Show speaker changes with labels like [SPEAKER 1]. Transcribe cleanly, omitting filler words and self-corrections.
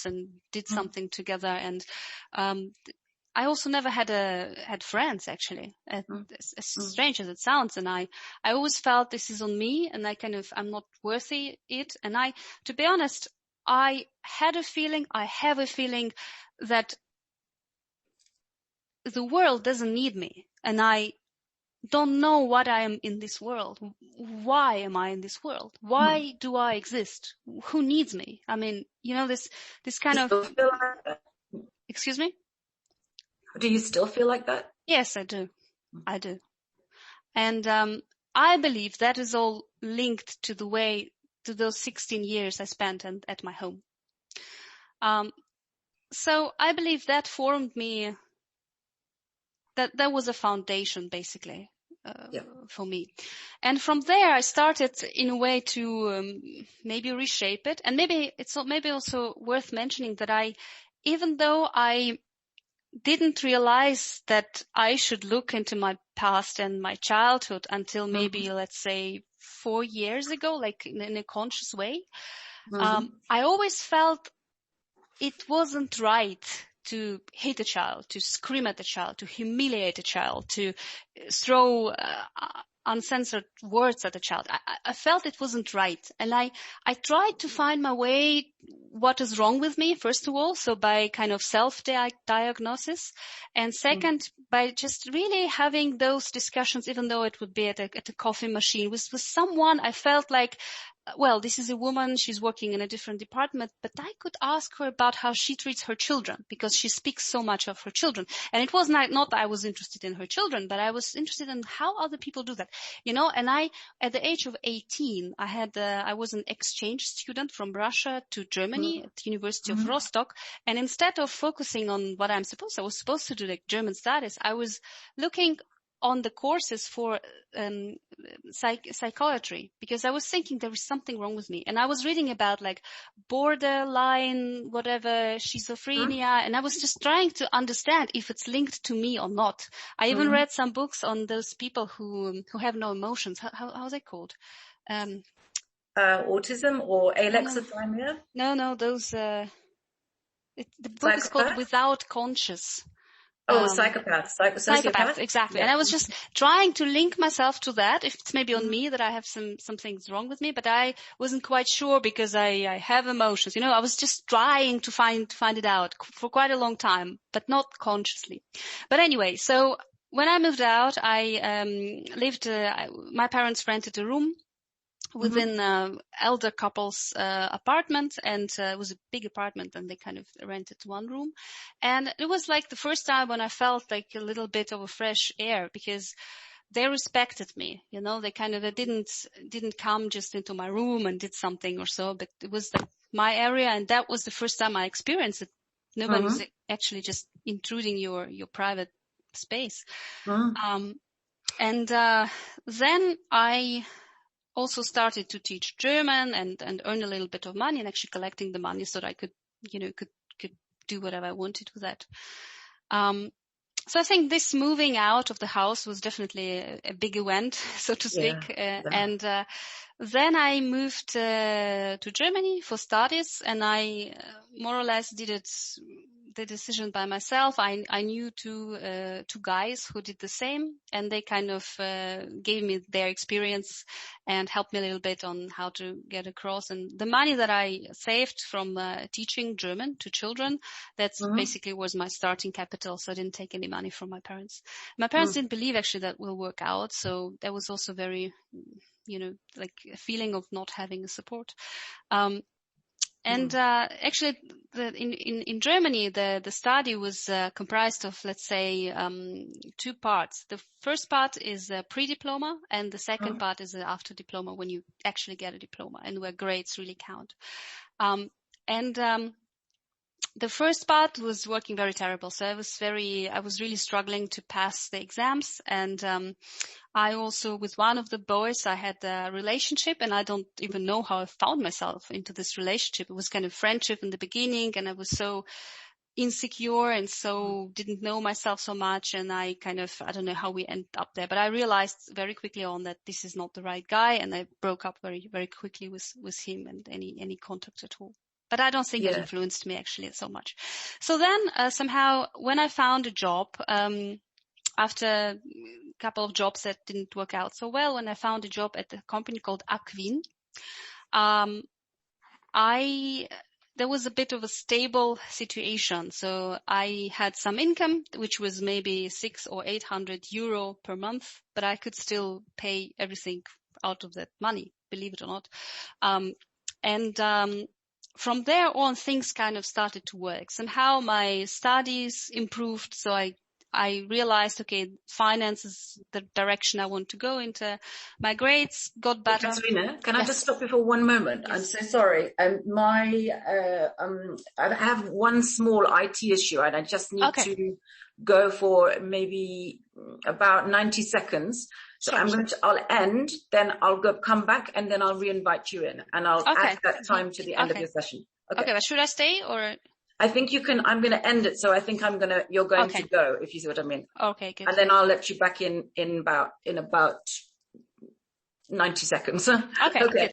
[SPEAKER 1] and did something together. And I also never had friends, actually, as strange as it sounds. And I always felt this is on me, and I'm not worthy it. And to be honest, I have a feeling that the world doesn't need me, and I don't know what I am in this world. Why am I in this world? Why do I exist? Who needs me? I mean, this kind of...
[SPEAKER 2] Do you still feel like that?
[SPEAKER 1] Excuse me?
[SPEAKER 2] Do you still feel like that?
[SPEAKER 1] Yes, I do. I do. And I believe that is all linked to those 16 years I spent at my home. So I believe that formed me. That was a foundation, basically, for me. And from there, I started in a way to maybe reshape it. And maybe it's maybe also worth mentioning that even though I didn't realize that I should look into my past and my childhood until maybe, let's say, 4 years ago, like in a conscious way, I always felt it wasn't right to hit a child, to scream at a child, to humiliate a child, to throw uncensored words at a child. I felt it wasn't right. And I tried to find my way, what is wrong with me, first of all, so by kind of self-diagnosis. And second, by just really having those discussions, even though it would be at a coffee machine, with someone I felt like, well, this is a woman, she's working in a different department, but I could ask her about how she treats her children, because she speaks so much of her children. And it was not that I was interested in her children, but I was interested in how other people do that, and at the age of 18, I was an exchange student from Russia to Germany at the University of Rostock. And instead of focusing on what I was supposed to do, like German studies, I was looking on the courses for psychiatry, because I was thinking there was something wrong with me. And I was reading about like borderline, whatever, schizophrenia. And I was just trying to understand if it's linked to me or not. I even read some books on those people who have no emotions. How are they called?
[SPEAKER 2] Autism or alexithymia?
[SPEAKER 1] No, those, the book is called Without Conscious.
[SPEAKER 2] Psychopath,
[SPEAKER 1] exactly.
[SPEAKER 2] Yeah.
[SPEAKER 1] And I was just trying to link myself to that, if it's maybe on me that I have some things wrong with me, but I wasn't quite sure, because I have emotions. I was just trying to find it out for quite a long time, but not consciously. But anyway, so when I moved out, I lived, my parents rented a room within elder couple's apartment, and it was a big apartment, and they kind of rented one room. And it was like the first time when I felt like a little bit of a fresh air, because they respected me. They kind of didn't come just into my room and did something or so, but it was my area, and that was the first time I experienced it. Nobody's actually just intruding your private space. And then I also started to teach German and earn a little bit of money, and actually collecting the money so that I could do whatever I wanted with that. So I think this moving out of the house was definitely a big event, so to speak. And then I moved to Germany for studies, and I more or less did the decision by myself. I knew two guys who did the same, and they kind of gave me their experience and helped me a little bit on how to get across. And the money that I saved from teaching German to children, that's basically was my starting capital. So I didn't take any money from my parents. My parents didn't believe actually that will work out. So that was also very, like a feeling of not having a support. And actually, in Germany, the study was comprised of, let's say, 2 parts. The first part is a pre-diploma, and the second part is after diploma, when you actually get a diploma, and where grades really count. The first part was working very terrible. So I was really struggling to pass the exams. And I also, with one of the boys, I had a relationship, and I don't even know how I found myself into this relationship. It was kind of friendship in the beginning, and I was so insecure and so didn't know myself so much. And I don't know how we ended up there, but I realized very quickly on that this is not the right guy. And I broke up very, very quickly with him and any contact at all. but I don't think it influenced me actually so much. So then somehow when I found a job, after a couple of jobs that didn't work out so well, when I found a job at a company called Aquin, there was a bit of a stable situation. So I had some income, which was maybe 600 or 800 euro per month, but I could still pay everything out of that money, believe it or not. From there on, things kind of started to work. Somehow my studies improved. So I realized, okay, finance is the direction I want to go into. My grades got better.
[SPEAKER 2] Katarina, can I just stop you for one moment? Yes. I'm so sorry. I have one small IT issue and I just need to go for maybe about 90 seconds. So I'll end, then I'll come back and then I'll re-invite you in and I'll add that time to the end of your session.
[SPEAKER 1] Okay, but should I stay or?
[SPEAKER 2] I think you can, I'm going to end it. So I think you're going to go, if you see what I mean.
[SPEAKER 1] Okay, good.
[SPEAKER 2] And then I'll let you back in about 90 seconds.
[SPEAKER 1] Okay.